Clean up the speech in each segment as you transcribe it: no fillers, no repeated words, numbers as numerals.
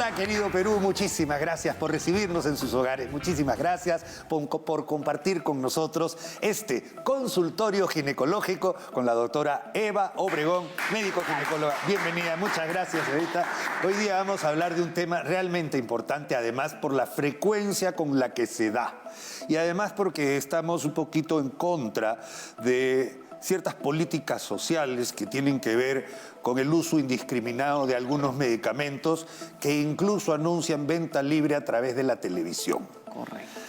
Hola, querido Perú, muchísimas gracias por recibirnos en sus hogares. Muchísimas gracias por compartir con nosotros este consultorio ginecológico con la doctora Eva Obregón, médico ginecóloga. Bienvenida, muchas gracias, Evita. Hoy día vamos a hablar de un tema realmente importante, además por la frecuencia con la que se da. Y además porque estamos un poquito en contra de ciertas políticas sociales que tienen que ver con el uso indiscriminado de algunos medicamentos que incluso anuncian venta libre a través de la televisión. Correcto.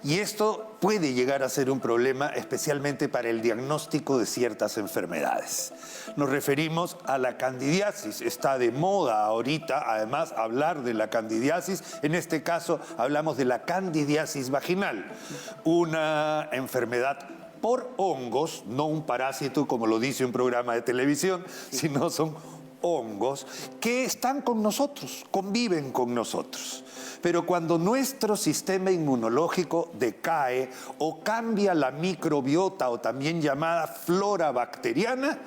Y esto puede llegar a ser un problema, especialmente para el diagnóstico de ciertas enfermedades. Nos referimos a la candidiasis. Está de moda ahorita, además, hablar de la candidiasis. En este caso, hablamos de la candidiasis vaginal, una enfermedad por hongos, no un parásito como lo dice un programa de televisión, sino son hongos que están con nosotros, conviven con nosotros. Pero cuando nuestro sistema inmunológico decae o cambia la microbiota o también llamada flora bacteriana,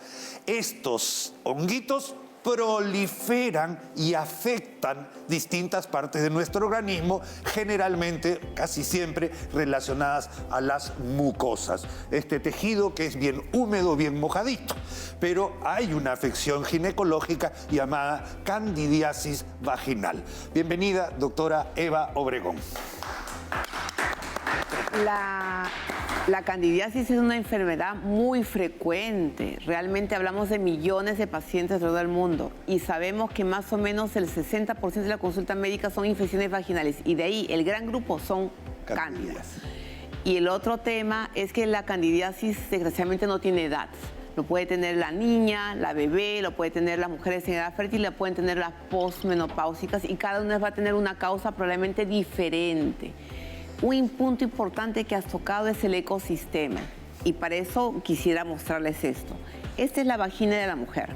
estos honguitos proliferan y afectan distintas partes de nuestro organismo, generalmente, casi siempre, relacionadas a las mucosas. Este tejido que es bien húmedo, bien mojadito. Pero hay una afección ginecológica llamada candidiasis vaginal. Bienvenida, doctora Eva Obregón. La candidiasis es una enfermedad muy frecuente. Realmente hablamos de millones de pacientes de todo el mundo y sabemos que más o menos el 60% de la consulta médica son infecciones vaginales y de ahí el gran grupo son cándidas. Y el otro tema es que la candidiasis desgraciadamente no tiene edad. Lo puede tener la niña, la bebé, lo puede tener las mujeres en edad fértil, lo pueden tener las posmenopáusicas y cada una va a tener una causa probablemente diferente. Un punto importante que has tocado es el ecosistema y para eso quisiera mostrarles esto. Esta es la vagina de la mujer.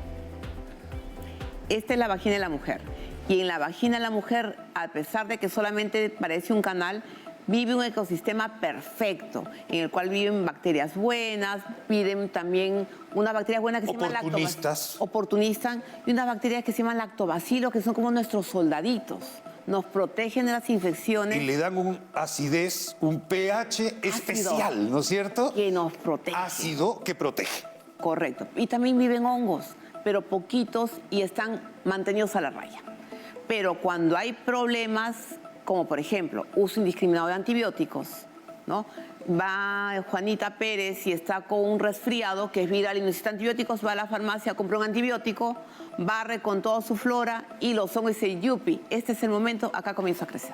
Esta es la vagina de la mujer. Y en la vagina de la mujer, a pesar de que solamente parece un canal, vive un ecosistema perfecto, en el cual viven bacterias buenas, viven también unas bacterias buenas que se llaman oportunistas, y unas bacterias que se llaman lactobacilos, que son como nuestros soldaditos. Nos protegen de las infecciones. Y le dan un acidez, un pH especial, ¿no es cierto? Que nos protege. Ácido que protege. Correcto. Y también viven hongos, pero poquitos y están mantenidos a la raya. Pero cuando hay problemas, como por ejemplo, uso indiscriminado de antibióticos, ¿no? Va Juanita Pérez y está con un resfriado que es viral y necesita antibióticos, va a la farmacia, compra un antibiótico, barre con toda su flora y los hongos y dice, yupi, este es el momento, acá comienza a crecer,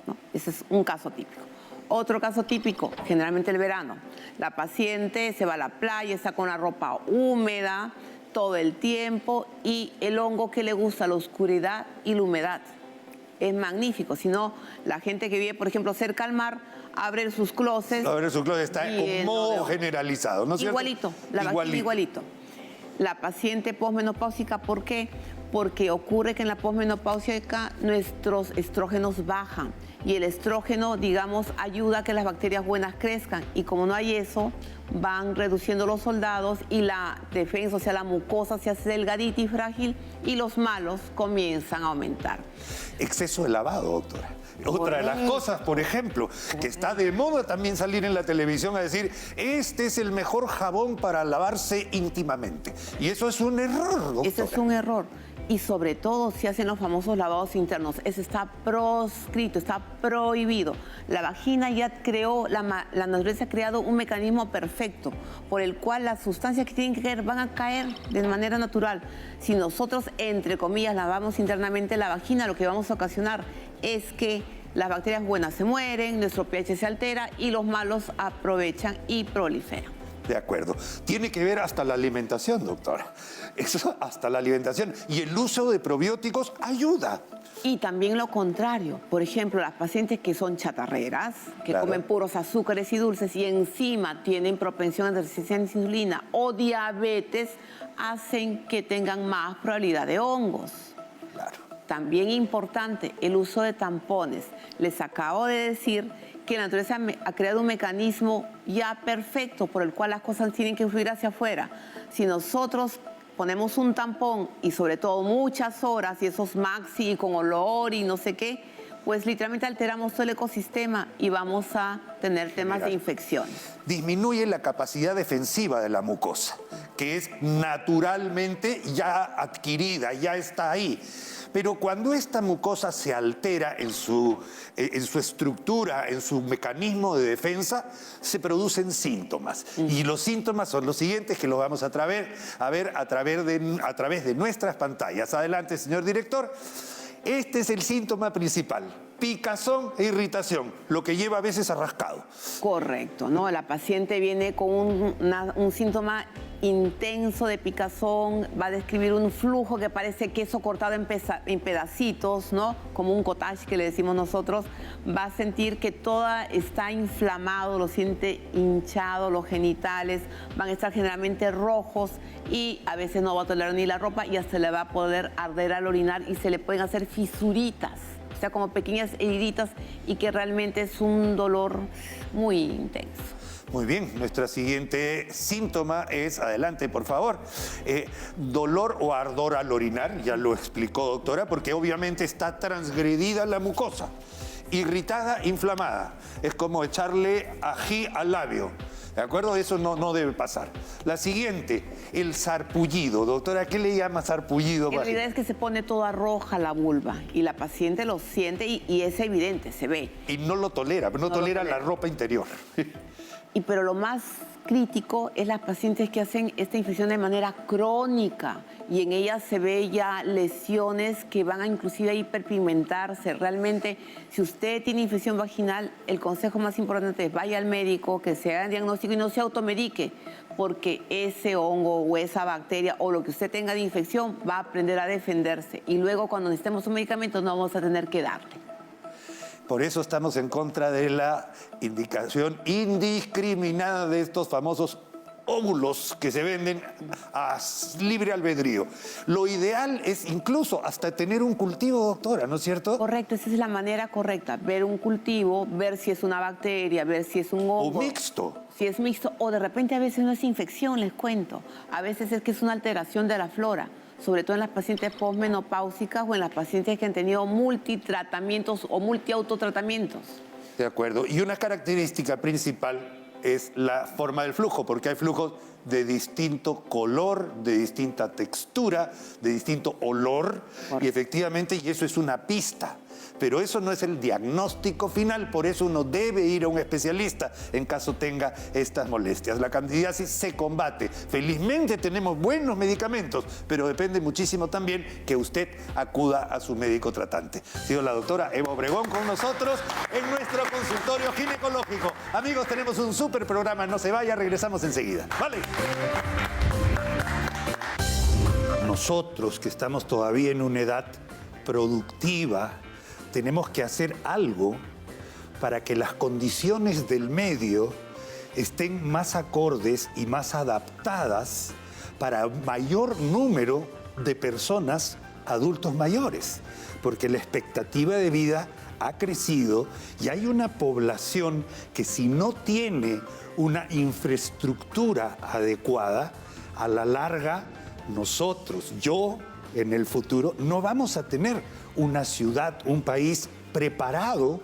¿no? Ese es un caso típico. Otro caso típico, generalmente el verano. La paciente se va a la playa, está con la ropa húmeda todo el tiempo y el hongo que le gusta, la oscuridad y la humedad. Es magnífico, si no, la gente que vive, por ejemplo, cerca al mar, abre sus closets. Abre sus closets, está con modo generalizado, ¿no es cierto? Igualito, la vagina igualito. La paciente posmenopáusica, ¿por qué? Porque ocurre que en la posmenopáusica nuestros estrógenos bajan y el estrógeno, digamos, ayuda a que las bacterias buenas crezcan y como no hay eso, van reduciendo los soldados y la defensa, o sea, la mucosa se hace delgadita y frágil y los malos comienzan a aumentar. Exceso de lavado, doctora. Otra de las cosas, por ejemplo, que está de moda también salir en la televisión a decir, este es el mejor jabón para lavarse íntimamente. Y eso es un error, doctora. Eso es un error. Y sobre todo si hacen los famosos lavados internos. Eso está proscrito, está prohibido. La vagina ya creó, la naturaleza ha creado un mecanismo perfecto por el cual las sustancias que tienen que caer van a caer de manera natural. Si nosotros, entre comillas, lavamos internamente la vagina, lo que vamos a ocasionar es que las bacterias buenas se mueren, nuestro pH se altera y los malos aprovechan y proliferan. De acuerdo. Tiene que ver hasta la alimentación, doctora. Eso hasta la alimentación. Y el uso de probióticos ayuda. Y también lo contrario. Por ejemplo, las pacientes que son chatarreras, que comen puros azúcares y dulces y encima tienen propensión a resistencia a la insulina o diabetes, hacen que tengan más probabilidad de hongos. Claro. También importante el uso de tampones. Les acabo de decir que la naturaleza ha creado un mecanismo ya perfecto por el cual las cosas tienen que fluir hacia afuera. Si nosotros ponemos un tampón y sobre todo muchas horas y esos maxi con olor y no sé qué, pues literalmente alteramos todo el ecosistema y vamos a tener temas de infecciones. Disminuye la capacidad defensiva de la mucosa, que es naturalmente ya adquirida, ya está ahí. Pero cuando esta mucosa se altera en su estructura, en su mecanismo de defensa, se producen síntomas. Y los síntomas son los siguientes, que los vamos a ver a través de nuestras pantallas. Adelante, señor director. Este es el síntoma principal: picazón e irritación, lo que lleva a veces a rascado. Correcto, ¿no? La paciente viene con un síntoma intenso de picazón, va a describir un flujo que parece queso cortado en pedacitos, ¿no? Como un cottage que le decimos nosotros. Va a sentir que toda está inflamado, lo siente hinchado, los genitales van a estar generalmente rojos y a veces no va a tolerar ni la ropa y hasta le va a poder arder al orinar y se le pueden hacer fisuritas, o sea, como pequeñas heriditas, y que realmente es un dolor muy intenso. Muy bien, nuestra siguiente síntoma es, adelante por favor, dolor o ardor al orinar, ya lo explicó doctora, porque obviamente está transgredida la mucosa, irritada, inflamada, es como echarle ají al labio, ¿de acuerdo? Eso no debe pasar. La siguiente, el sarpullido. Doctora, ¿qué le llama sarpullido? En realidad es que se pone toda roja la vulva y la paciente lo siente y es evidente, se ve. Y no lo tolera, no tolera la ropa interior. Pero lo más crítico es las pacientes que hacen esta infección de manera crónica y en ellas se ve ya lesiones que van a inclusive a hiperpigmentarse. Realmente, si usted tiene infección vaginal, el consejo más importante es vaya al médico, que se haga el diagnóstico y no se automedique, porque ese hongo o esa bacteria o lo que usted tenga de infección va a aprender a defenderse y luego cuando necesitemos un medicamento no vamos a tener que darle. Por eso estamos en contra de la indicación indiscriminada de estos famosos óvulos que se venden a libre albedrío. Lo ideal es incluso hasta tener un cultivo, doctora, ¿no es cierto? Correcto, esa es la manera correcta, ver un cultivo, ver si es una bacteria, ver si es un hongo. O mixto. Si es mixto, o de repente a veces no es infección, les cuento. A veces es que es una alteración de la flora, sobre todo en las pacientes posmenopáusicas o en las pacientes que han tenido multitratamientos o multiautotratamientos. De acuerdo. Y una característica principal es la forma del flujo, porque hay flujos de distinto color, de distinta textura, de distinto olor, y efectivamente, y eso es una pista. Pero eso no es el diagnóstico final, por eso uno debe ir a un especialista en caso tenga estas molestias. La candidiasis se combate. Felizmente tenemos buenos medicamentos, pero depende muchísimo también que usted acuda a su médico tratante. Ha sido la doctora Eva Obregón con nosotros en nuestro consultorio ginecológico. Amigos, tenemos un súper programa, no se vaya, regresamos enseguida. ¿Vale? Nosotros que estamos todavía en una edad productiva, tenemos que hacer algo para que las condiciones del medio estén más acordes y más adaptadas para mayor número de personas adultos mayores, porque la expectativa de vida ha crecido y hay una población que si no tiene una infraestructura adecuada, a la larga nosotros, yo en el futuro, no vamos a tener una ciudad, un país preparado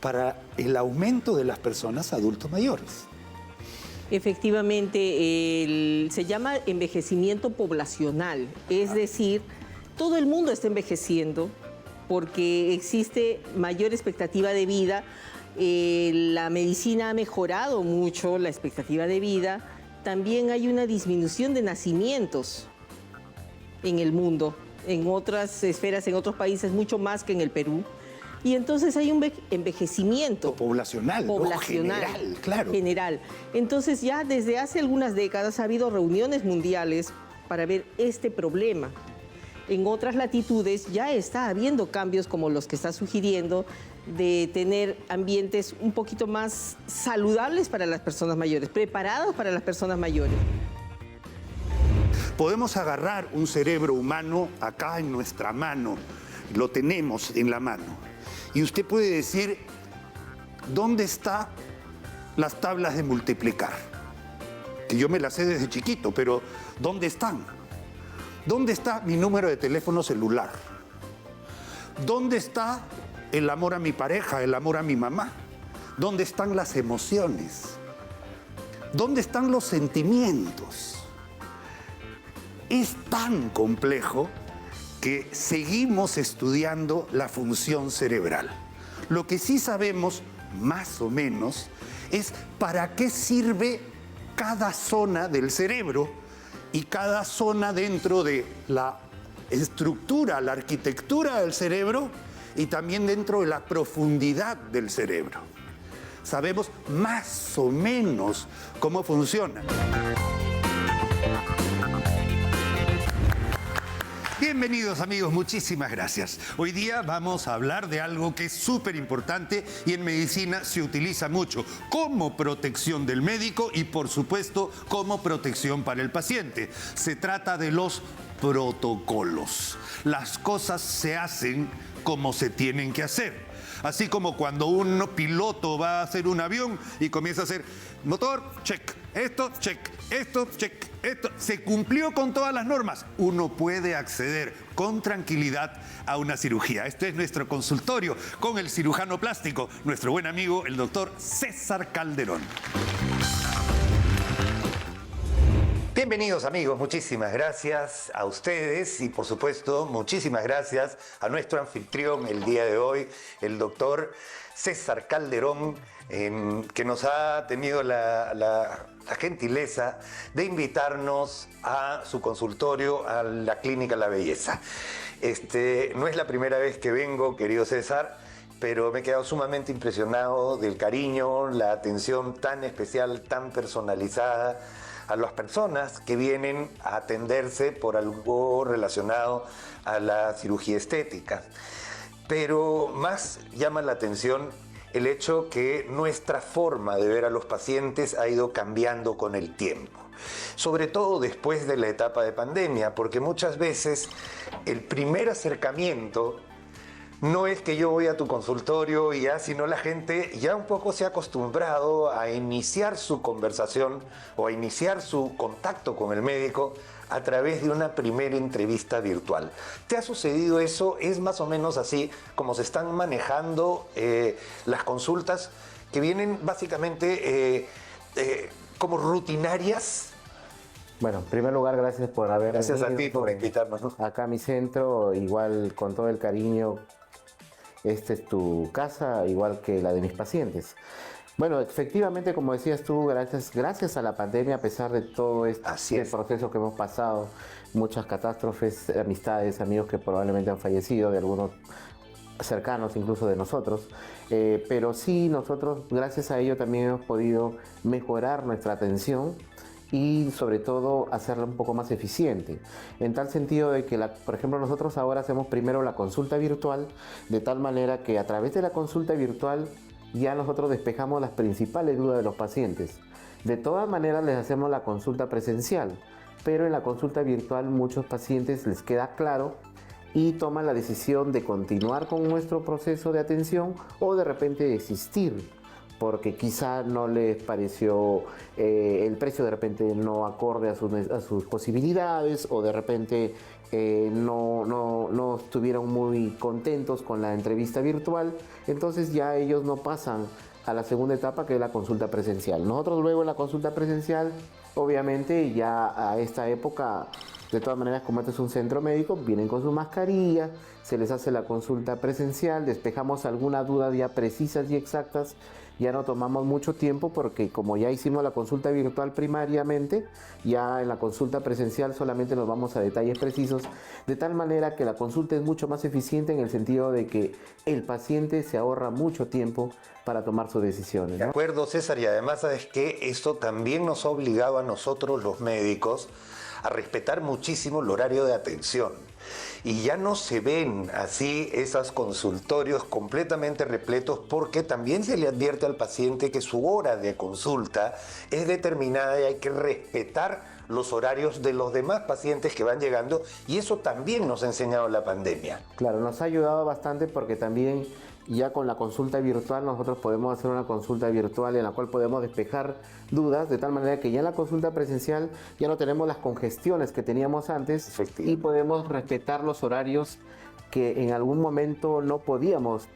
para el aumento de las personas adultos mayores. Efectivamente, se llama envejecimiento poblacional, es decir, todo el mundo está envejeciendo porque existe mayor expectativa de vida, la medicina ha mejorado mucho la expectativa de vida, también hay una disminución de nacimientos en el mundo, en otras esferas, en otros países, mucho más que en el Perú. Y entonces hay un envejecimiento poblacional, ¿no? General, claro. General. Entonces ya desde hace algunas décadas ha habido reuniones mundiales para ver este problema. En otras latitudes ya está habiendo cambios como los que está sugiriendo de tener ambientes un poquito más saludables para las personas mayores, preparados para las personas mayores. Podemos agarrar un cerebro humano acá en nuestra mano, lo tenemos en la mano, y usted puede decir, ¿dónde están las tablas de multiplicar? Que yo me las sé desde chiquito, pero ¿dónde están? ¿Dónde está mi número de teléfono celular? ¿Dónde está el amor a mi pareja, el amor a mi mamá? ¿Dónde están las emociones? ¿Dónde están los sentimientos? Es tan complejo que seguimos estudiando la función cerebral. Lo que sí sabemos, más o menos, es para qué sirve cada zona del cerebro y cada zona dentro de la estructura, la arquitectura del cerebro y también dentro de la profundidad del cerebro. Sabemos más o menos cómo funciona. Bienvenidos amigos, muchísimas gracias. Hoy día vamos a hablar de algo que es súper importante y en medicina se utiliza mucho como protección del médico y por supuesto como protección para el paciente. Se trata de los protocolos. Las cosas se hacen como se tienen que hacer. Así como cuando un piloto va a hacer un avión y comienza a hacer motor, check, esto, check, esto, check, esto. Se cumplió con todas las normas. Uno puede acceder con tranquilidad a una cirugía. Este es nuestro consultorio con el cirujano plástico, nuestro buen amigo, el doctor César Calderón. Bienvenidos amigos, muchísimas gracias a ustedes y por supuesto muchísimas gracias a nuestro anfitrión el día de hoy, el doctor César Calderón, que nos ha tenido la gentileza de invitarnos a su consultorio, a la Clínica La Belleza. No es la primera vez que vengo, querido César, pero me he quedado sumamente impresionado del cariño, la atención tan especial, tan personalizada a las personas que vienen a atenderse por algo relacionado a la cirugía estética. Pero más llama la atención el hecho que nuestra forma de ver a los pacientes ha ido cambiando con el tiempo. Sobre todo después de la etapa de pandemia, porque muchas veces el primer acercamiento no es que yo voy a tu consultorio y ya, sino la gente ya un poco se ha acostumbrado a iniciar su conversación o a iniciar su contacto con el médico a través de una primera entrevista virtual. ¿Te ha sucedido eso? ¿Es más o menos así como se están manejando las consultas que vienen básicamente como rutinarias? Bueno, en primer lugar, gracias por haber venido. Gracias a ti por invitarnos, ¿no? Acá a mi centro, igual con todo el cariño. Esta es tu casa, igual que la de mis pacientes. Bueno, efectivamente, como decías tú, gracias a la pandemia, a pesar de todo este proceso que hemos pasado, muchas catástrofes, amistades, amigos que probablemente han fallecido, de algunos cercanos incluso de nosotros, pero sí nosotros, gracias a ello, también hemos podido mejorar nuestra atención y sobre todo hacerla un poco más eficiente, en tal sentido de que, por ejemplo, nosotros ahora hacemos primero la consulta virtual, de tal manera que a través de la consulta virtual ya nosotros despejamos las principales dudas de los pacientes. De todas maneras les hacemos la consulta presencial, pero en la consulta virtual muchos pacientes les queda claro y toman la decisión de continuar con nuestro proceso de atención o de repente desistir, porque quizá no les pareció el precio, de repente no acorde a sus posibilidades, o de repente no estuvieron muy contentos con la entrevista virtual. Entonces ya ellos no pasan a la segunda etapa, que es la consulta presencial. Nosotros luego en la consulta presencial, obviamente ya a esta época, de todas maneras, como este es un centro médico, vienen con su mascarilla, se les hace la consulta presencial, despejamos algunas dudas ya precisas y exactas. Ya no tomamos mucho tiempo porque como ya hicimos la consulta virtual primariamente, ya en la consulta presencial solamente nos vamos a detalles precisos, de tal manera que la consulta es mucho más eficiente en el sentido de que el paciente se ahorra mucho tiempo para tomar sus decisiones, ¿no? De acuerdo, César, y además sabes que esto también nos ha obligado a nosotros los médicos a respetar muchísimo el horario de atención. Y ya no se ven así esos consultorios completamente repletos, porque también se le advierte al paciente que su hora de consulta es determinada y hay que respetar los horarios de los demás pacientes que van llegando, y eso también nos ha enseñado la pandemia. Claro, nos ha ayudado bastante porque también ya con la consulta virtual nosotros podemos hacer una consulta virtual en la cual podemos despejar dudas, de tal manera que ya en la consulta presencial ya no tenemos las congestiones que teníamos antes y podemos respetar los horarios que en algún momento no podíamos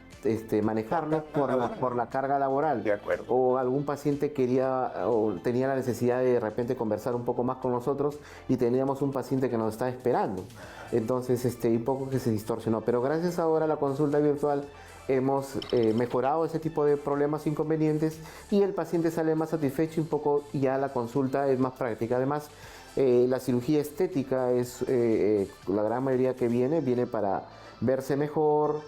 manejarlos por la carga laboral. De acuerdo. O algún paciente quería o tenía la necesidad de repente conversar un poco más con nosotros y teníamos un paciente que nos estaba esperando. Entonces, un poco que se distorsionó. Pero gracias ahora a la consulta virtual hemos mejorado ese tipo de problemas inconvenientes y el paciente sale más satisfecho y un poco ya la consulta es más práctica. Además, la cirugía estética es la gran mayoría que viene para verse mejor,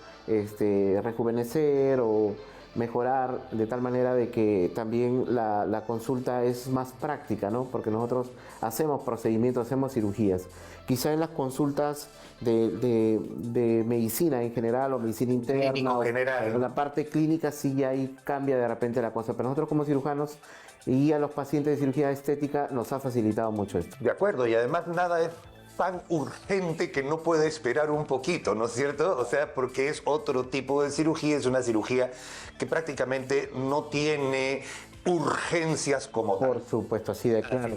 rejuvenecer o mejorar, de tal manera de que también la consulta es más práctica, ¿no? Porque nosotros hacemos procedimientos, hacemos cirugías. Quizá en las consultas de medicina en general o medicina interna o en la parte clínica sí ya ahí cambia de repente la cosa, pero nosotros como cirujanos y a los pacientes de cirugía estética nos ha facilitado mucho esto. De acuerdo, y además nada es tan urgente que no puede esperar un poquito, ¿no es cierto? O sea, porque es otro tipo de cirugía, es una cirugía que prácticamente no tiene urgencias como tal. Por supuesto, así de claro.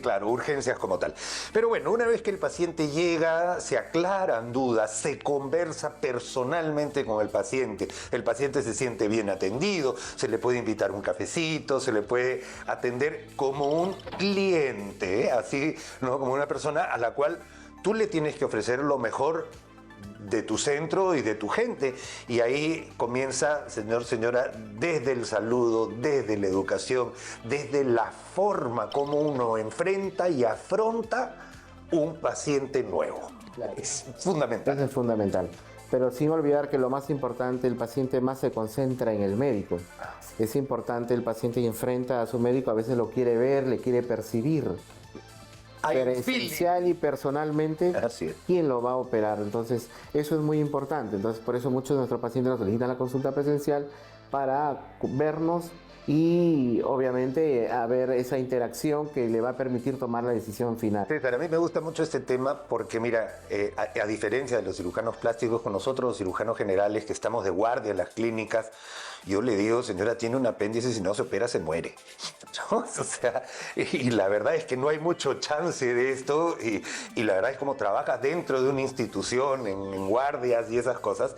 Claro, urgencias como tal. Pero bueno, una vez que el paciente llega, se aclaran dudas, se conversa personalmente con el paciente se siente bien atendido, se le puede invitar un cafecito, se le puede atender como un cliente, así, ¿no? Como una persona a la cual tú le tienes que ofrecer lo mejor de tu centro y de tu gente. Y ahí comienza, señor, señora, desde el saludo, desde la educación, desde la forma como uno enfrenta y afronta un paciente nuevo. Claro. Es fundamental. Eso es fundamental. Pero sin olvidar que lo más importante, el paciente más se concentra en el médico. Es importante, el paciente que enfrenta a su médico, a veces lo quiere ver, le quiere percibir. Presencial y personalmente, quién lo va a operar. Entonces, eso es muy importante. Entonces, por eso muchos de nuestros pacientes nos solicitan la consulta presencial para vernos y, obviamente, a ver esa interacción que le va a permitir tomar la decisión final. César, a mí me gusta mucho este tema porque, mira, a diferencia de los cirujanos plásticos, con nosotros los cirujanos generales que estamos de guardia en las clínicas, yo le digo, señora, tiene un apéndice, si no se opera se muere. ¿No? O sea, y la verdad es que no hay mucho chance de esto y la verdad es como trabajas dentro de una institución, en guardias y esas cosas,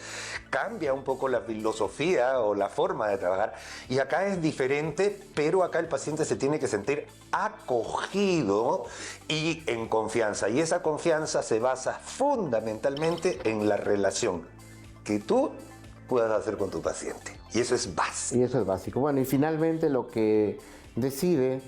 cambia un poco la filosofía o la forma de trabajar. Y acá es diferente, pero acá el paciente se tiene que sentir acogido y en confianza. Y esa confianza se basa fundamentalmente en la relación que tú puedas hacer con tu paciente. Y eso es básico. Y eso es básico. Bueno, y finalmente lo que decide,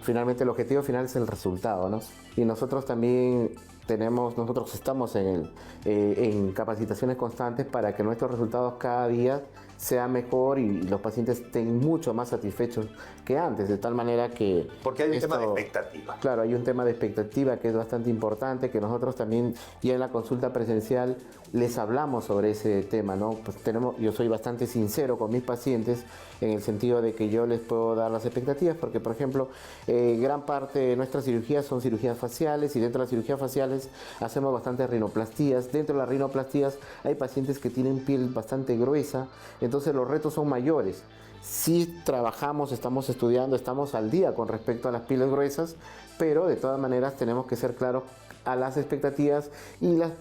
finalmente el objetivo final es el resultado, ¿no? Y nosotros también estamos en capacitaciones constantes para que nuestros resultados cada día sean mejor y los pacientes estén mucho más satisfechos que antes, de tal manera que... Porque hay un tema de expectativa. Claro, hay un tema de expectativa que es bastante importante, que nosotros también ya en la consulta presencial les hablamos sobre ese tema, ¿no? Pues yo soy bastante sincero con mis pacientes en el sentido de que yo les puedo dar las expectativas, porque por ejemplo, gran parte de nuestras cirugías son cirugías faciales y dentro de las cirugías faciales hacemos bastantes rinoplastías. Dentro de las rinoplastías hay pacientes que tienen piel bastante gruesa, entonces los retos son mayores. Sí trabajamos, estamos estudiando, estamos al día con respecto a las pieles gruesas, pero de todas maneras tenemos que ser claros a las expectativas y las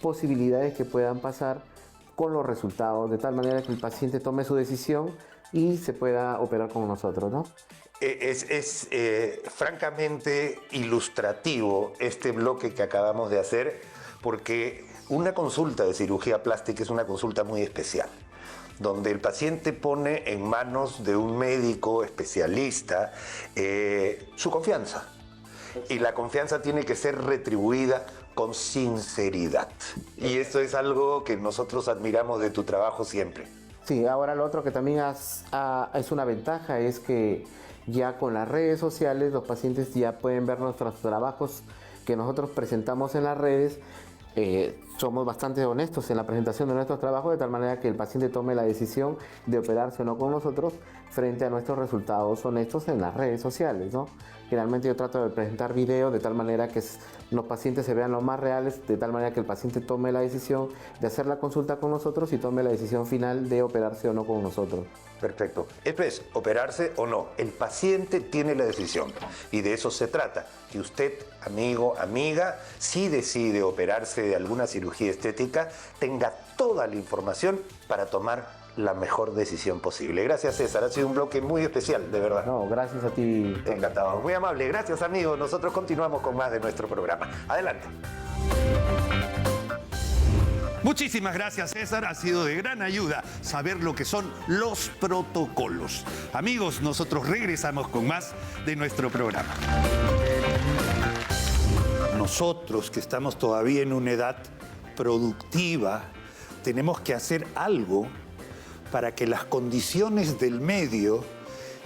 posibilidades que puedan pasar con los resultados, de tal manera que el paciente tome su decisión y se pueda operar con nosotros, ¿no? Es francamente ilustrativo este bloque que acabamos de hacer, porque una consulta de cirugía plástica es una consulta muy especial, donde el paciente pone en manos de un médico especialista su confianza. Y la confianza tiene que ser retribuida con sinceridad. Y esto es algo que nosotros admiramos de tu trabajo siempre. Sí, ahora lo otro que también es una ventaja es que ya con las redes sociales los pacientes ya pueden ver nuestros trabajos que nosotros presentamos en las redes somos bastante honestos en la presentación de nuestros trabajos, de tal manera que el paciente tome la decisión de operarse o no con nosotros frente a nuestros resultados honestos en las redes sociales, ¿no? Generalmente yo trato de presentar videos de tal manera que los pacientes se vean lo más reales, de tal manera que el paciente tome la decisión de hacer la consulta con nosotros y tome la decisión final de operarse o no con nosotros. Perfecto. Esto es, operarse o no. El paciente tiene la decisión y de eso se trata. Que usted, amigo, amiga, si decide operarse de alguna cirugía estética, tenga toda la información para tomar la mejor decisión posible. Gracias, César. Ha sido un bloque muy especial, de verdad. No, gracias a ti. Encantado. Muy amable. Gracias, amigos. Nosotros continuamos con más de nuestro programa. Adelante. Muchísimas gracias, César. Ha sido de gran ayuda saber lo que son los protocolos. Amigos, nosotros regresamos con más de nuestro programa. Nosotros, que estamos todavía en una edad productiva, tenemos que hacer algo para que las condiciones del medio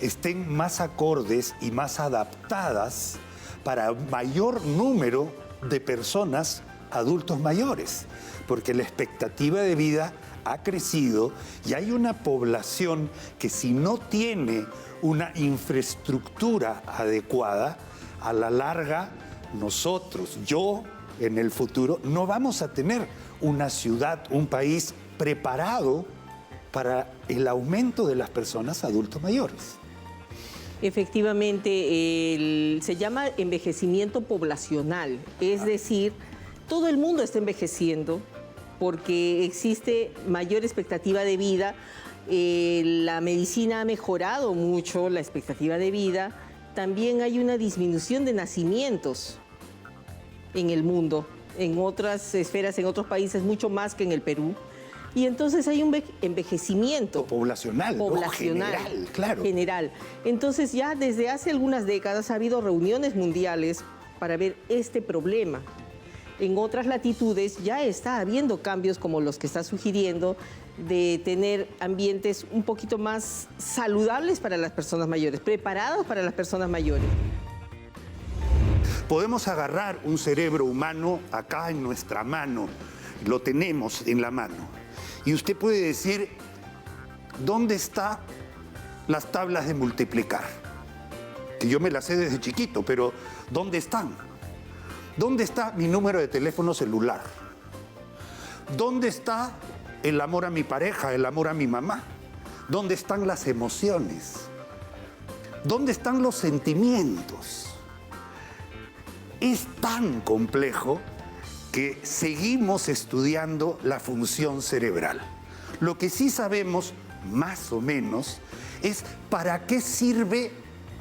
estén más acordes y más adaptadas para mayor número de personas adultos mayores, porque la expectativa de vida ha crecido y hay una población que, si no tiene una infraestructura adecuada, a la larga nosotros, yo en el futuro, no vamos a tener una ciudad, un país preparado para el aumento de las personas adultos mayores. Efectivamente, se llama envejecimiento poblacional, es decir, todo el mundo está envejeciendo porque existe mayor expectativa de vida, la medicina ha mejorado mucho la expectativa de vida, también hay una disminución de nacimientos en el mundo, en otras esferas, en otros países, mucho más que en el Perú. Y entonces hay un envejecimiento poblacional, ¿no? General, claro. General. Entonces ya desde hace algunas décadas ha habido reuniones mundiales para ver este problema. En otras latitudes ya está habiendo cambios como los que está sugiriendo de tener ambientes un poquito más saludables para las personas mayores, preparados para las personas mayores. Podemos agarrar un cerebro humano acá en nuestra mano, lo tenemos en la mano. Y usted puede decir, ¿dónde están las tablas de multiplicar? Que yo me las sé desde chiquito, pero ¿dónde están? ¿Dónde está mi número de teléfono celular? ¿Dónde está el amor a mi pareja, el amor a mi mamá? ¿Dónde están las emociones? ¿Dónde están los sentimientos? Es tan complejo que seguimos estudiando la función cerebral. Lo que sí sabemos, más o menos, es para qué sirve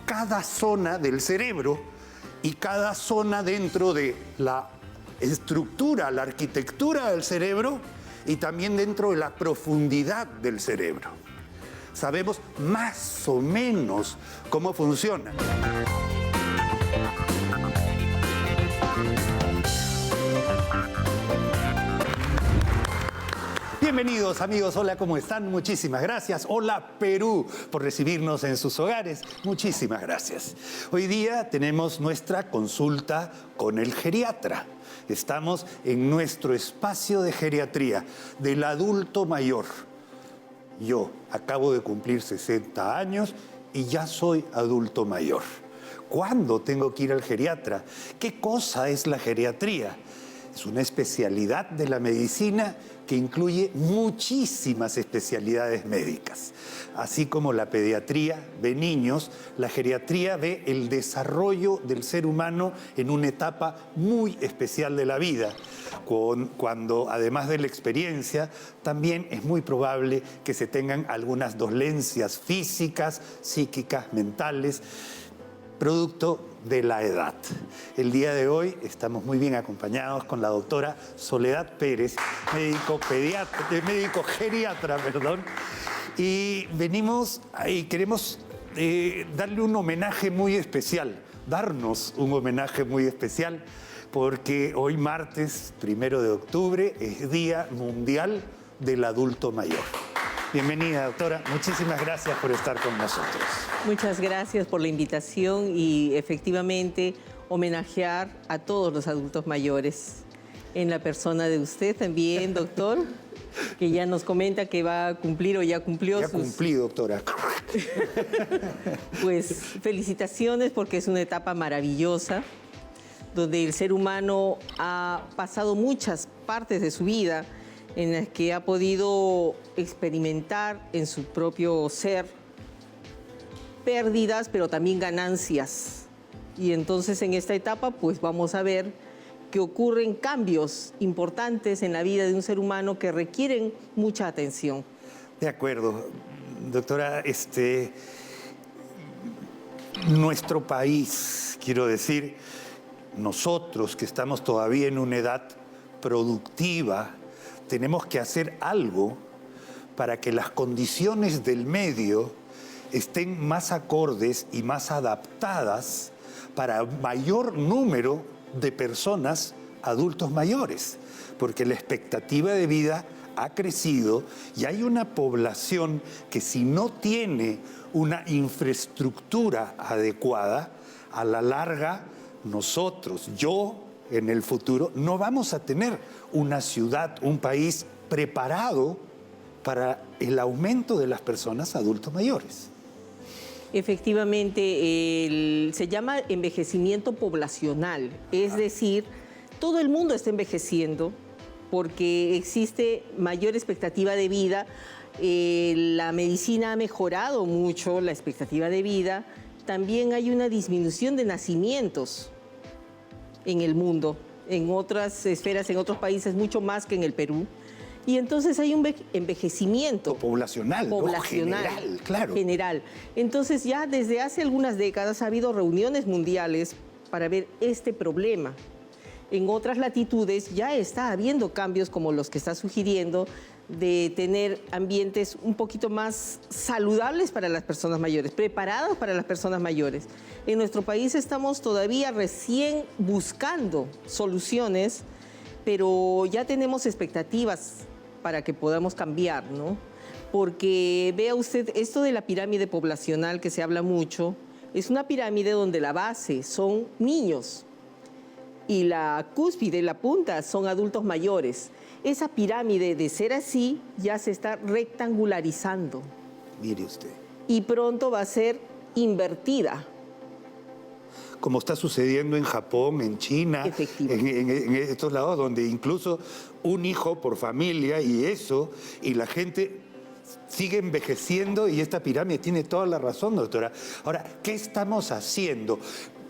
cada zona del cerebro y cada zona dentro de la estructura, la arquitectura del cerebro y también dentro de la profundidad del cerebro. Sabemos más o menos cómo funciona. Bienvenidos, amigos. Hola, ¿cómo están? Muchísimas gracias. Hola, Perú, por recibirnos en sus hogares. Muchísimas gracias. Hoy día tenemos nuestra consulta con el geriatra. Estamos en nuestro espacio de geriatría del adulto mayor. Yo acabo de cumplir 60 años y ya soy adulto mayor. ¿Cuándo tengo que ir al geriatra? ¿Qué cosa es la geriatría? Es una especialidad de la medicina que incluye muchísimas especialidades médicas. Así como la pediatría ve niños, la geriatría ve el desarrollo del ser humano en una etapa muy especial de la vida, cuando además de la experiencia, también es muy probable que se tengan algunas dolencias físicas, psíquicas, mentales, producto de la edad. El día de hoy estamos muy bien acompañados con la doctora Soledad Pérez, médico geriatra, y venimos y queremos darle un homenaje muy especial, darnos un homenaje muy especial, porque hoy martes 1 de octubre es Día Mundial del Adulto Mayor. Bienvenida, doctora. Muchísimas gracias por estar con nosotros. Muchas gracias por la invitación y efectivamente homenajear a todos los adultos mayores. en la persona de usted también, doctor, que ya nos comenta que va a cumplir o ya cumplió Ya cumplí, doctora. Pues felicitaciones porque es una etapa maravillosa donde el ser humano ha pasado muchas partes de su vida en las que ha podido experimentar en su propio ser pérdidas, pero también ganancias. Y entonces en esta etapa pues vamos a ver que ocurren cambios importantes en la vida de un ser humano que requieren mucha atención. De acuerdo, doctora, nuestro país, quiero decir, nosotros que estamos todavía en una edad productiva, tenemos que hacer algo para que las condiciones del medio estén más acordes y más adaptadas para mayor número de personas adultos mayores, porque la expectativa de vida ha crecido y hay una población que si no tiene una infraestructura adecuada, a la larga nosotros, yo en el futuro, no vamos a tener una ciudad, un país preparado para el aumento de las personas adultos mayores. Efectivamente, se llama envejecimiento poblacional, es decir, todo el mundo está envejeciendo porque existe mayor expectativa de vida, la medicina ha mejorado mucho la expectativa de vida, también hay una disminución de nacimientos en el mundo, en otras esferas, en otros países, mucho más que en el Perú. Y entonces hay un envejecimiento poblacional, ¿no? General, claro. General. Entonces ya desde hace algunas décadas ha habido reuniones mundiales para ver este problema. En otras latitudes ya está habiendo cambios como los que está sugiriendo de tener ambientes un poquito más saludables para las personas mayores, preparados para las personas mayores. En nuestro país estamos todavía recién buscando soluciones, pero ya tenemos expectativas para que podamos cambiar, ¿no? Porque vea usted, esto de la pirámide poblacional que se habla mucho, es una pirámide donde la base son niños y la cúspide, la punta, son adultos mayores. Esa pirámide, de ser así, ya se está rectangularizando. Mire usted. Y pronto va a ser invertida. Como está sucediendo en Japón, en China, en estos lados donde incluso un hijo por familia y la gente sigue envejeciendo y esta pirámide tiene toda la razón, doctora. Ahora, ¿qué estamos haciendo?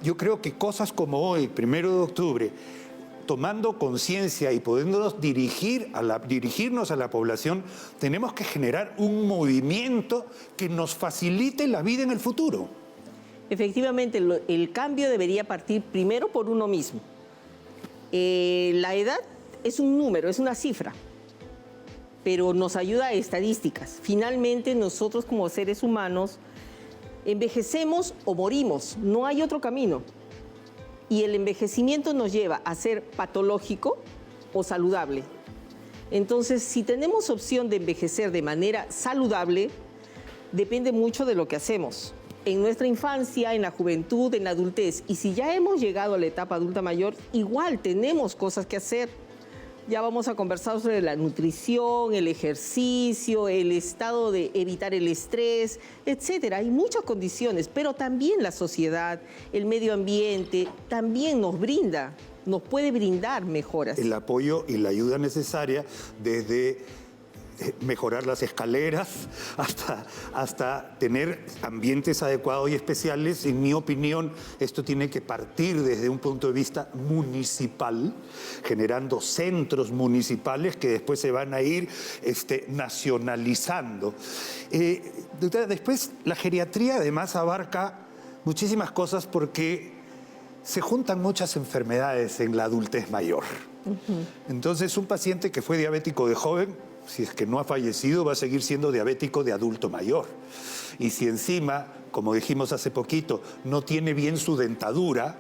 Yo creo que cosas como hoy, 1 de octubre, tomando conciencia y pudiéndonos dirigirnos a la población, tenemos que generar un movimiento que nos facilite la vida en el futuro. Efectivamente, el cambio debería partir primero por uno mismo. La edad es un número, es una cifra, pero nos ayuda a estadísticas. Finalmente, nosotros como seres humanos envejecemos o morimos, no hay otro camino. Y el envejecimiento nos lleva a ser patológico o saludable. Entonces, si tenemos opción de envejecer de manera saludable, depende mucho de lo que hacemos. En nuestra infancia, en la juventud, en la adultez. Y si ya hemos llegado a la etapa adulta mayor, igual tenemos cosas que hacer. Ya vamos a conversar sobre la nutrición, el ejercicio, el estado de evitar el estrés, etcétera. Hay muchas condiciones, pero también la sociedad, el medio ambiente, también nos puede brindar mejoras. El apoyo y la ayuda necesaria desde mejorar las escaleras hasta tener ambientes adecuados y especiales. En mi opinión, esto tiene que partir desde un punto de vista municipal, generando centros municipales que después se van a ir nacionalizando. Doctora, después la geriatría además abarca muchísimas cosas porque se juntan muchas enfermedades en la adultez mayor. Entonces, un paciente que fue diabético de joven, si es que no ha fallecido, va a seguir siendo diabético de adulto mayor. Y si encima, como dijimos hace poquito, no tiene bien su dentadura,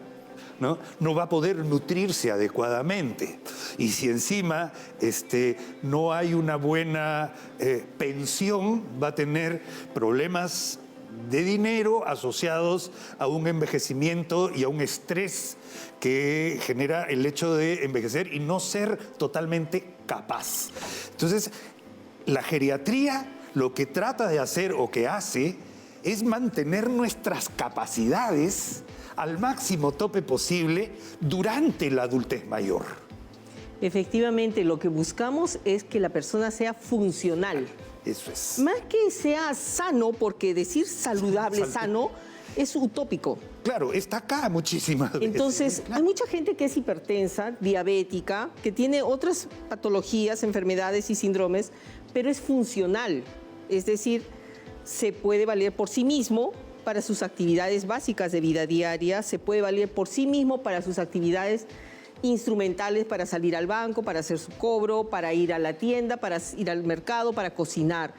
no va a poder nutrirse adecuadamente. Y si encima no hay una buena pensión, va a tener problemas de dinero asociados a un envejecimiento y a un estrés que genera el hecho de envejecer y no ser totalmente capaz. Entonces, la geriatría lo que trata de hacer o que hace es mantener nuestras capacidades al máximo tope posible durante la adultez mayor. Efectivamente, lo que buscamos es que la persona sea funcional. Eso es. Más que sea sano, porque decir saludable, sano, es utópico. Claro, está acá muchísimas veces. Entonces, Claro. hay mucha gente que es hipertensa, diabética, que tiene otras patologías, enfermedades y síndromes, pero es funcional. Es decir, se puede valer por sí mismo para sus actividades básicas de vida diaria, se puede valer por sí mismo para sus actividades instrumentales, para salir al banco, para hacer su cobro, para ir a la tienda, para ir al mercado, para cocinar.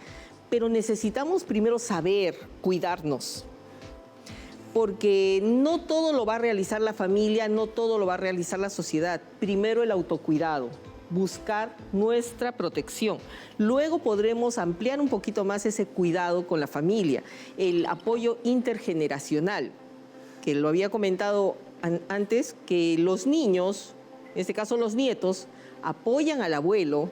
Pero necesitamos primero saber cuidarnos, porque no todo lo va a realizar la familia, no todo lo va a realizar la sociedad. Primero el autocuidado, buscar nuestra protección. Luego podremos ampliar un poquito más ese cuidado con la familia, el apoyo intergeneracional, que lo había comentado antes, que los niños, en este caso los nietos, apoyan al abuelo,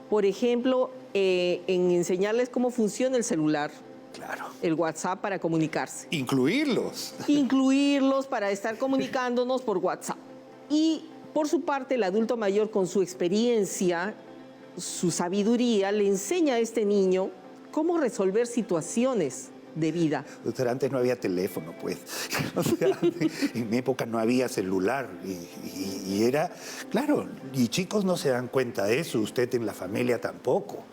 por ejemplo, en enseñarles cómo funciona el celular, Claro. el WhatsApp para comunicarse. Incluirlos. Incluirlos para estar comunicándonos por WhatsApp. Y por su parte, el adulto mayor, con su experiencia, su sabiduría, le enseña a este niño cómo resolver situaciones de vida. Doctora, antes no había teléfono, pues. O sea, en mi época no había celular y era, claro, y chicos no se dan cuenta de eso, usted en la familia tampoco.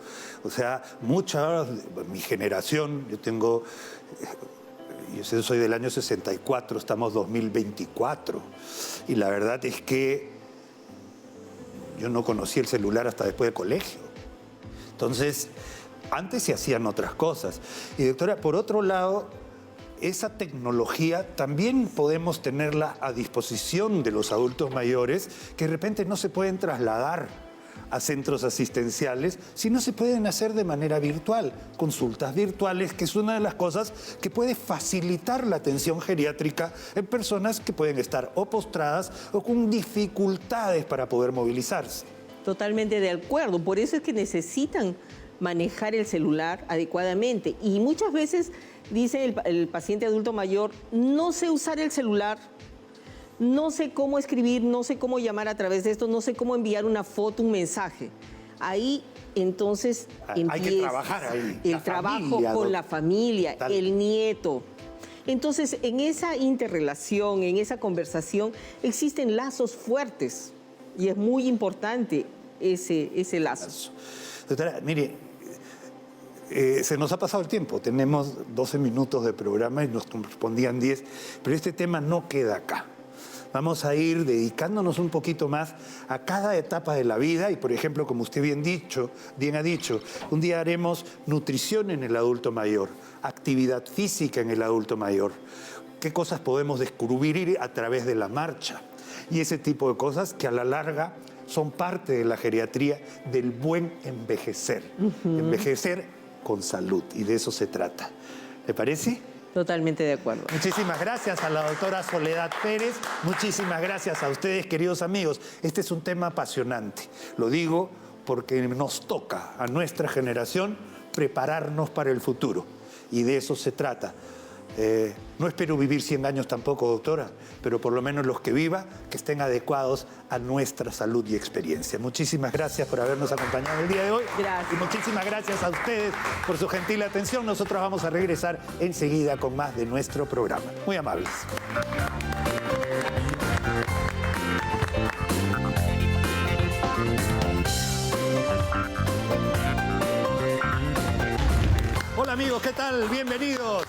O sea, mi generación, yo soy del año 64, estamos 2024, y la verdad es que yo no conocí el celular hasta después del colegio. Entonces, antes se hacían otras cosas. Y doctora, por otro lado, esa tecnología también podemos tenerla a disposición de los adultos mayores que de repente no se pueden trasladar a centros asistenciales, sino se pueden hacer de manera virtual, consultas virtuales, que es una de las cosas que puede facilitar la atención geriátrica en personas que pueden estar o postradas o con dificultades para poder movilizarse. Totalmente de acuerdo. Por eso es que necesitan manejar el celular adecuadamente. Y muchas veces dice el paciente adulto mayor, no sé usar el celular, no sé cómo escribir, no sé cómo llamar a través de esto, no sé cómo enviar una foto, un mensaje. Ahí entonces Hay que trabajar ahí. el trabajo con la familia, el nieto. Entonces, en esa interrelación, en esa conversación, existen lazos fuertes y es muy importante ese lazo. Doctora, mire, se nos ha pasado el tiempo, tenemos 12 minutos de programa y nos correspondían 10, pero este tema no queda acá. Vamos a ir dedicándonos un poquito más a cada etapa de la vida y, por ejemplo, como usted bien ha dicho, un día haremos nutrición en el adulto mayor, actividad física en el adulto mayor, qué cosas podemos descubrir a través de la marcha y ese tipo de cosas que a la larga son parte de la geriatría del buen envejecer. Envejecer con salud y de eso se trata. ¿Le parece? Totalmente de acuerdo. Muchísimas gracias a la doctora Soledad Pérez, muchísimas gracias a ustedes, queridos amigos. Este es un tema apasionante, lo digo porque nos toca a nuestra generación prepararnos para el futuro y de eso se trata. No espero vivir 100 años tampoco, doctora, pero por lo menos los que viva, que estén adecuados a nuestra salud y experiencia. Muchísimas gracias por habernos acompañado el día de hoy. Gracias. Y muchísimas gracias a ustedes por su gentil atención. Nosotros vamos a regresar enseguida con más de nuestro programa. Muy amables. Hola amigos, ¿qué tal? Bienvenidos.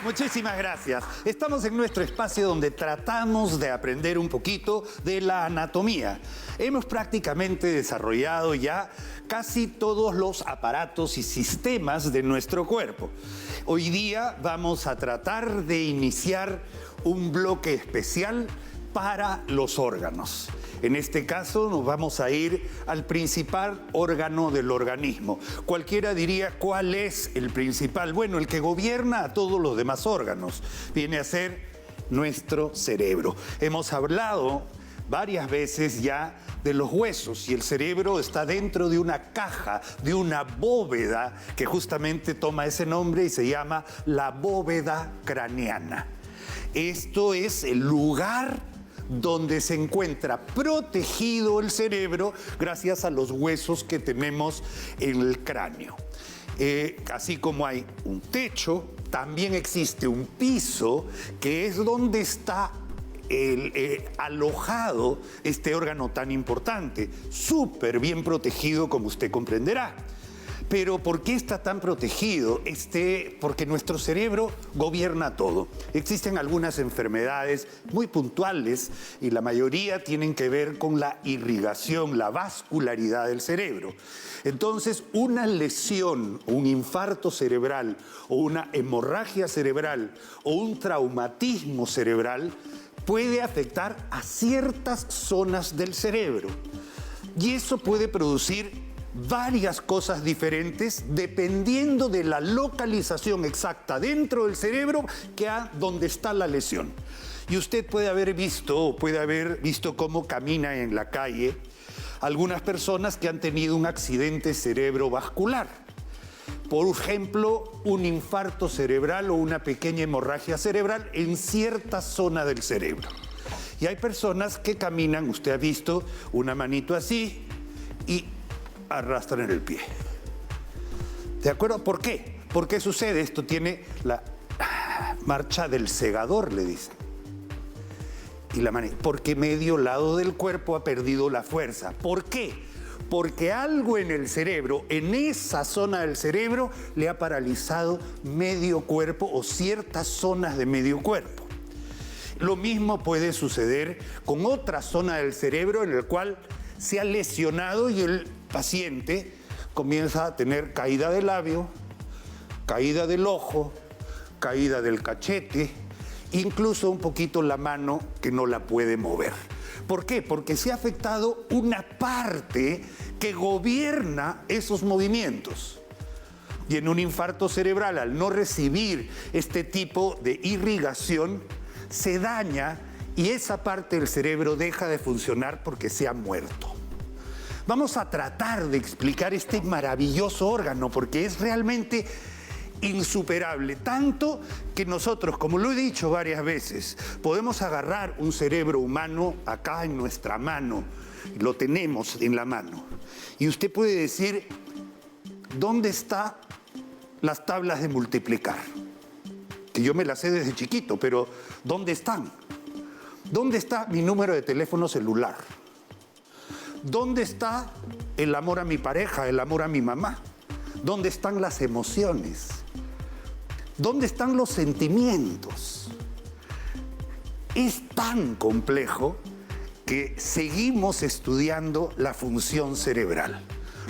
Muchísimas gracias. Estamos en nuestro espacio donde tratamos de aprender un poquito de la anatomía. Hemos prácticamente desarrollado ya casi todos los aparatos y sistemas de nuestro cuerpo. Hoy día vamos a tratar de iniciar un bloque especial para los órganos. En este caso nos vamos a ir al principal órgano del organismo. Cualquiera diría, ¿cuál es el principal? Bueno, el que gobierna a todos los demás órganos. Viene a ser nuestro cerebro. Hemos hablado varias veces ya de los huesos y el cerebro está dentro de una caja, de una bóveda que justamente toma ese nombre y se llama la bóveda craneana. Esto es el lugar donde se encuentra protegido el cerebro gracias a los huesos que tenemos en el cráneo. Así como hay un techo, también existe un piso que es donde está alojado este órgano tan importante, súper bien protegido, como usted comprenderá. Pero ¿por qué está tan protegido? Porque nuestro cerebro gobierna todo. Existen algunas enfermedades muy puntuales y la mayoría tienen que ver con la irrigación, la vascularidad del cerebro. Entonces, una lesión, un infarto cerebral o una hemorragia cerebral o un traumatismo cerebral puede afectar a ciertas zonas del cerebro. Y eso puede producir varias cosas diferentes dependiendo de la localización exacta dentro del cerebro donde está la lesión. Y usted puede haber visto cómo camina en la calle algunas personas que han tenido un accidente cerebrovascular. Por ejemplo, un infarto cerebral o una pequeña hemorragia cerebral en cierta zona del cerebro. Y hay personas que caminan, usted ha visto, una manito así y arrastran el pie. ¿De acuerdo? ¿Por qué? ¿Por qué sucede esto? Tiene la marcha del segador, le dicen. Y porque medio lado del cuerpo ha perdido la fuerza. ¿Por qué? Porque algo en el cerebro, en esa zona del cerebro, le ha paralizado medio cuerpo o ciertas zonas de medio cuerpo. Lo mismo puede suceder con otra zona del cerebro en el cual se ha lesionado y el paciente comienza a tener caída del labio, caída del ojo, caída del cachete, incluso un poquito la mano que no la puede mover. ¿Por qué? Porque se ha afectado una parte que gobierna esos movimientos. Y en un infarto cerebral, al no recibir este tipo de irrigación, se daña y esa parte del cerebro deja de funcionar porque se ha muerto. Vamos a tratar de explicar este maravilloso órgano porque es realmente insuperable, tanto que nosotros, como lo he dicho varias veces, podemos agarrar un cerebro humano acá en nuestra mano, lo tenemos en la mano, y usted puede decir, ¿dónde están las tablas de multiplicar? Que yo me las sé desde chiquito, pero ¿dónde están? ¿Dónde está mi número de teléfono celular? ¿Dónde está el amor a mi pareja, el amor a mi mamá? ¿Dónde están las emociones? ¿Dónde están los sentimientos? Es tan complejo que seguimos estudiando la función cerebral.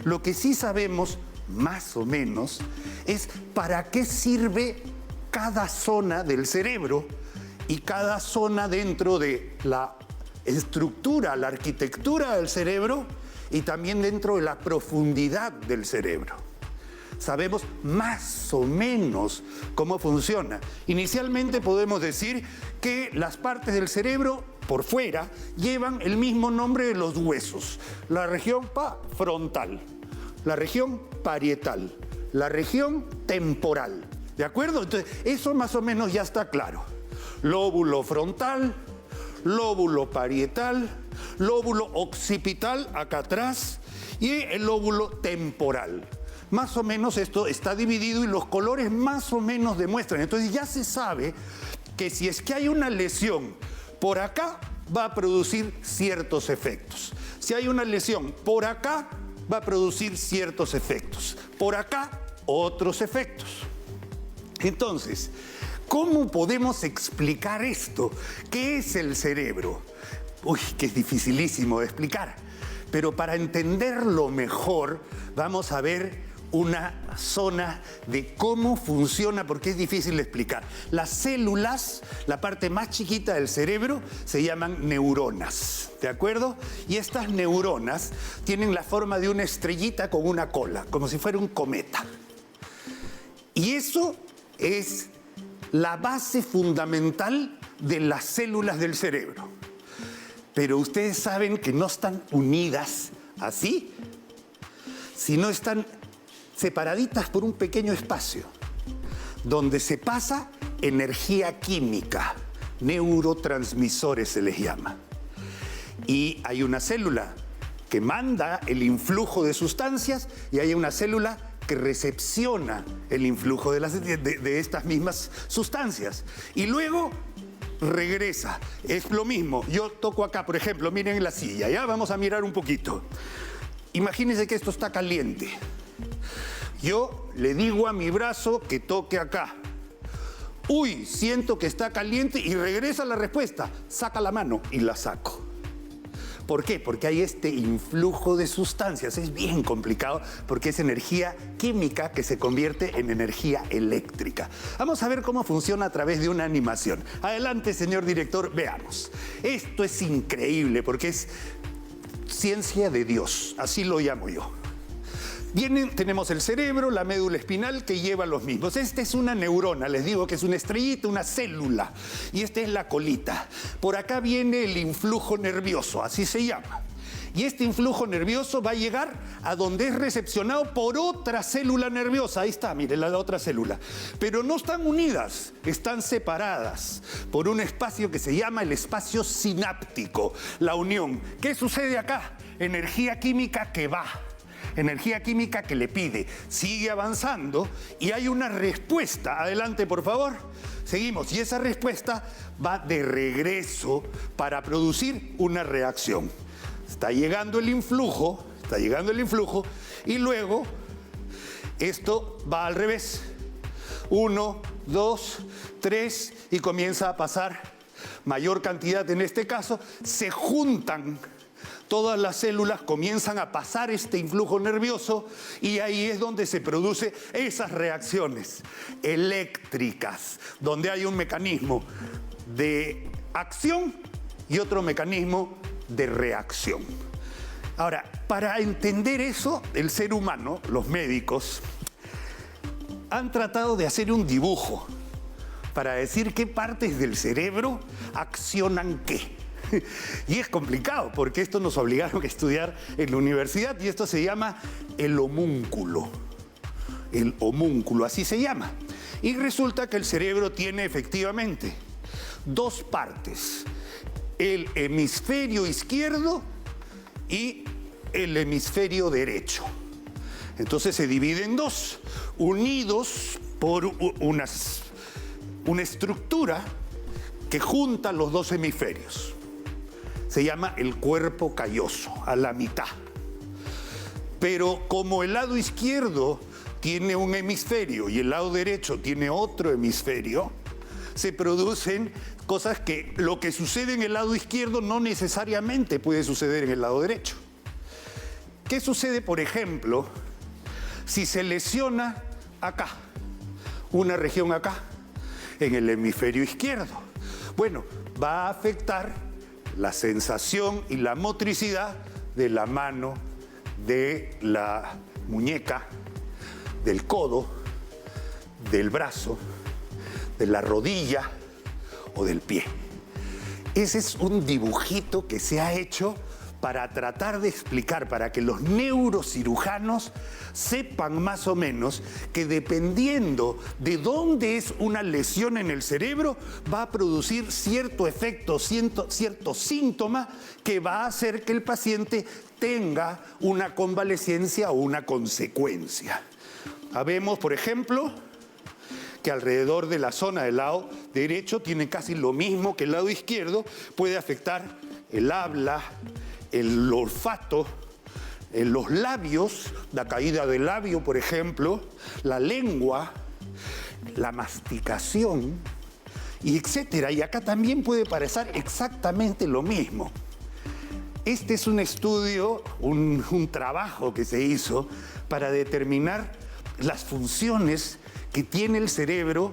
Lo que sí sabemos, más o menos, es para qué sirve cada zona del cerebro y cada zona dentro de la estructura, la arquitectura del cerebro y también dentro de la profundidad del cerebro. Sabemos más o menos cómo funciona. Inicialmente podemos decir que las partes del cerebro por fuera llevan el mismo nombre de los huesos. La región frontal, la región parietal, la región temporal. ¿De acuerdo? Entonces, eso más o menos ya está claro. Lóbulo frontal, lóbulo parietal, lóbulo occipital acá atrás y el lóbulo temporal. Más o menos esto está dividido y los colores más o menos demuestran. Entonces ya se sabe que si es que hay una lesión por acá, va a producir ciertos efectos. Si hay una lesión por acá, va a producir ciertos efectos. Por acá, otros efectos. Entonces, ¿cómo podemos explicar esto? ¿Qué es el cerebro? Uy, que es dificilísimo de explicar. Pero para entenderlo mejor, vamos a ver una zona de cómo funciona, porque es difícil de explicar. Las células, la parte más chiquita del cerebro, se llaman neuronas, ¿de acuerdo? Y estas neuronas tienen la forma de una estrellita con una cola, como si fuera un cometa. Y eso es la base fundamental de las células del cerebro. Pero ustedes saben que no están unidas así, sino están separaditas por un pequeño espacio, donde se pasa energía química, neurotransmisores se les llama. Y hay una célula que manda el influjo de sustancias y hay una célula que recepciona el influjo de estas mismas sustancias. Y luego regresa. Es lo mismo. Yo toco acá, por ejemplo, miren la silla, ya vamos a mirar un poquito. Imagínense que esto está caliente. Yo le digo a mi brazo que toque acá. Uy, siento que está caliente y regresa la respuesta. Saca la mano y la saco. ¿Por qué? Porque hay este influjo de sustancias. Es bien complicado porque es energía química que se convierte en energía eléctrica. Vamos a ver cómo funciona a través de una animación. Adelante, señor director, veamos. Esto es increíble porque es ciencia de Dios, así lo llamo yo. Tenemos el cerebro, la médula espinal que lleva los mismos. Esta es una neurona, les digo que es una estrellita, una célula. Y esta es la colita. Por acá viene el influjo nervioso, así se llama. Y este influjo nervioso va a llegar a donde es recepcionado por otra célula nerviosa. Ahí está, mire, la otra célula. Pero no están unidas, están separadas por un espacio que se llama el espacio sináptico, la unión. ¿Qué sucede acá? Energía química que va. Energía química que le pide, sigue avanzando y hay una respuesta. Adelante, por favor. Seguimos. Y esa respuesta va de regreso para producir una reacción. Está llegando el influjo y luego esto va al revés. 1, 2, 3 y comienza a pasar mayor cantidad, en este caso, se juntan. Todas las células comienzan a pasar este influjo nervioso y ahí es donde se producen esas reacciones eléctricas, donde hay un mecanismo de acción y otro mecanismo de reacción. Ahora, para entender eso, el ser humano, los médicos, han tratado de hacer un dibujo para decir qué partes del cerebro accionan qué. Y es complicado porque esto nos obligaron a estudiar en la universidad y esto se llama el homúnculo. El homúnculo, así se llama. Y resulta que el cerebro tiene efectivamente dos partes. El hemisferio izquierdo y el hemisferio derecho. Entonces se divide en dos, unidos por una estructura que junta los dos hemisferios. Se llama el cuerpo calloso, a la mitad. Pero como el lado izquierdo tiene un hemisferio y el lado derecho tiene otro hemisferio, se producen cosas que lo que sucede en el lado izquierdo no necesariamente puede suceder en el lado derecho. ¿Qué sucede, por ejemplo, si se lesiona acá, una región acá, en el hemisferio izquierdo? Bueno, va a afectar la sensación y la motricidad de la mano, de la muñeca, del codo, del brazo, de la rodilla o del pie. Ese es un dibujito que se ha hecho para tratar de explicar, para que los neurocirujanos sepan más o menos que dependiendo de dónde es una lesión en el cerebro, va a producir cierto efecto, cierto síntoma que va a hacer que el paciente tenga una convalecencia o una consecuencia. Habemos, por ejemplo, que alrededor de la zona del lado derecho tiene casi lo mismo que el lado izquierdo, puede afectar el habla, el olfato, los labios, la caída del labio, por ejemplo, la lengua, la masticación, y etcétera. Y acá también puede parecer exactamente lo mismo. Este es un estudio, un trabajo que se hizo para determinar las funciones que tiene el cerebro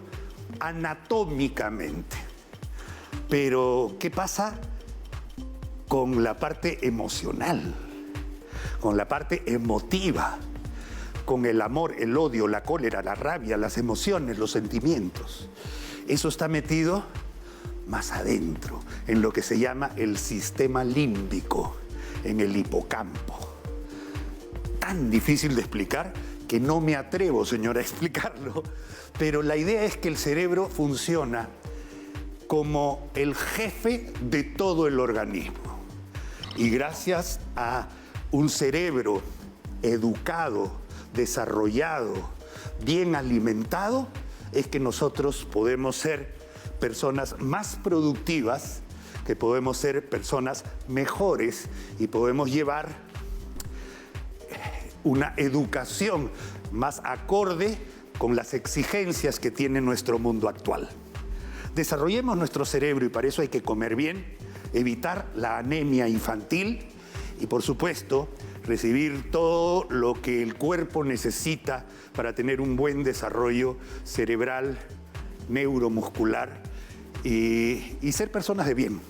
anatómicamente. Pero, ¿qué pasa con la parte emocional? Con la parte emotiva, con el amor, el odio, la cólera, la rabia, las emociones, los sentimientos. Eso está metido más adentro, en lo que se llama el sistema límbico, en el hipocampo. Tan difícil de explicar que no me atrevo, señora, a explicarlo, pero la idea es que el cerebro funciona como el jefe de todo el organismo. Y gracias a un cerebro educado, desarrollado, bien alimentado, es que nosotros podemos ser personas más productivas, que podemos ser personas mejores y podemos llevar una educación más acorde con las exigencias que tiene nuestro mundo actual. Desarrollemos nuestro cerebro y para eso hay que comer bien, evitar la anemia infantil y, por supuesto, recibir todo lo que el cuerpo necesita para tener un buen desarrollo cerebral, neuromuscular y ser personas de bien.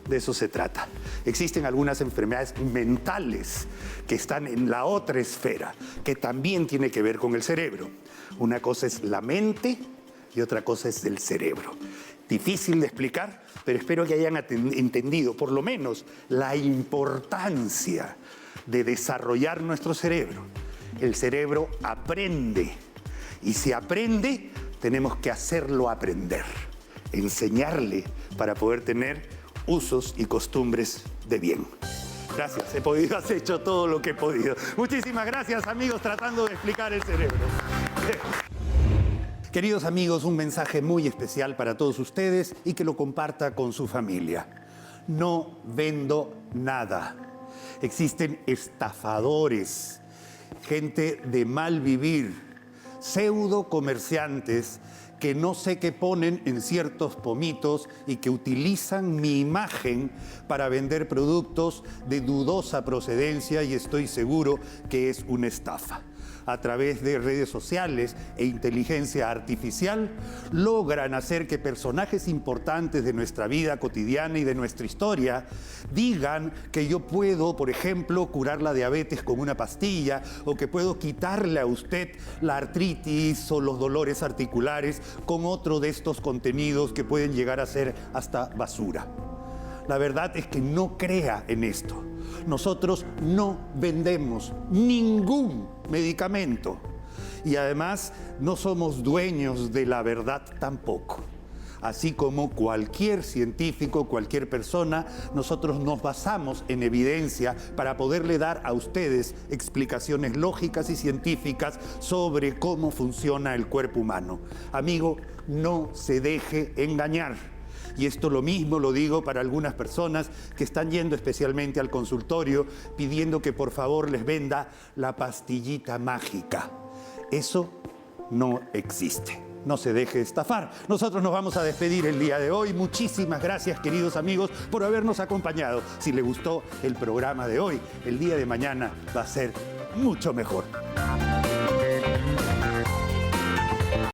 De eso se trata. Existen algunas enfermedades mentales que están en la otra esfera, que también tiene que ver con el cerebro. Una cosa es la mente y otra cosa es el cerebro. Difícil de explicar, pero espero que hayan entendido por lo menos la importancia de desarrollar nuestro cerebro. El cerebro aprende y si aprende, tenemos que hacerlo aprender, enseñarle para poder tener usos y costumbres de bien. Gracias, has hecho todo lo que he podido. Muchísimas gracias, amigos, tratando de explicar el cerebro. Queridos amigos, un mensaje muy especial para todos ustedes y que lo comparta con su familia. No vendo nada. Existen estafadores, gente de mal vivir, pseudo comerciantes que no sé qué ponen en ciertos pomitos y que utilizan mi imagen para vender productos de dudosa procedencia y estoy seguro que es una estafa. A través de redes sociales e inteligencia artificial, logran hacer que personajes importantes de nuestra vida cotidiana y de nuestra historia digan que yo puedo, por ejemplo, curar la diabetes con una pastilla o que puedo quitarle a usted la artritis o los dolores articulares con otro de estos contenidos que pueden llegar a ser hasta basura. La verdad es que no crea en esto. Nosotros no vendemos ningún medicamento y además no somos dueños de la verdad tampoco. Así como cualquier científico, cualquier persona, nosotros nos basamos en evidencia para poderle dar a ustedes explicaciones lógicas y científicas sobre cómo funciona el cuerpo humano. Amigo, no se deje engañar. Y esto lo mismo lo digo para algunas personas que están yendo especialmente al consultorio pidiendo que por favor les venda la pastillita mágica. Eso no existe. No se deje estafar. Nosotros nos vamos a despedir el día de hoy. Muchísimas gracias, queridos amigos, por habernos acompañado. Si les gustó el programa de hoy, el día de mañana va a ser mucho mejor.